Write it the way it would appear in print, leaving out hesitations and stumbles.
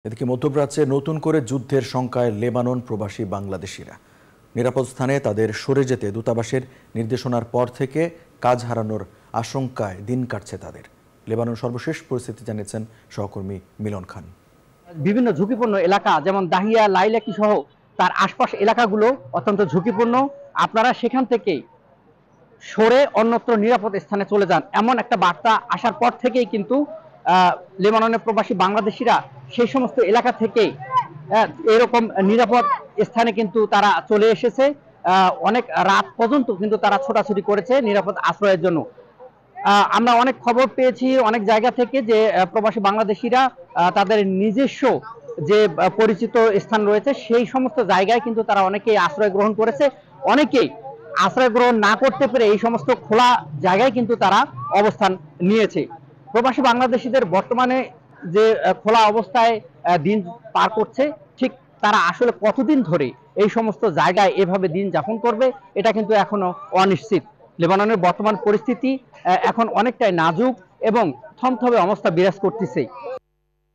এদিকে মধ্যপ্রাচ্যে নতুন করে যুদ্ধের শঙ্কায় লেবানন প্রবাসী বাংলাদেশিরা নিরাপদ স্থানে তাদের সরে যেতে দূতাবাসের নির্দেশনার পর থেকে কাজ হারানোর আশঙ্কায় দিন কাটছে তাদের। লেবানন সর্বশেষ পরিস্থিতি জানিয়েছেন সহকর্মী মিলন খান। বিভিন্ন ঝুঁকিপূর্ণ এলাকা যেমন দাহিয়া, লাইলাকি সহ তার আশপাশ এলাকাগুলো অত্যন্ত ঝুঁকিপূর্ণ। আপনারা সেখান থেকে সরে অন্যত্র নিরাপদ স্থানে চলে যান, এমন একটা বার্তা আসার পর থেকেই কিন্তু লেবাননের প্রবাসী বাংলাদেশিরা সেই সমস্ত এলাকা থেকে এরকম নিরাপদ স্থানে কিন্তু তারা চলে এসেছে। অনেক রাত পর্যন্ত কিন্তু তারা ছোটাছুটি করেছে নিরাপদ আশ্রয়ের জন্য। আমরা অনেক খবর পেয়েছি অনেক জায়গা থেকে যে প্রবাসী বাংলাদেশিরা তাদের নিজস্ব যে পরিচিত স্থান রয়েছে সেই সমস্ত জায়গায় কিন্তু তারা অনেকেই আশ্রয় গ্রহণ করেছে। অনেকেই আশ্রয় গ্রহণ না করতে পেরে এই সমস্ত খোলা জায়গায় কিন্তু তারা অবস্থান নিয়েছে। প্রবাসী বাংলাদেশিদের বর্তমানে যে খোলা অবস্থায় দিন পার করছে, ঠিক তারা আসলে কতদিন ধরে এই সমস্ত জায়গায় এভাবে দিন যাপন করবে এটা কিন্তু এখনো অনিশ্চিত। লেবাননের বর্তমান পরিস্থিতি এখন অনেকটাই নাজুক এবং থমথমে অবস্থা বিরাজ করতেছে।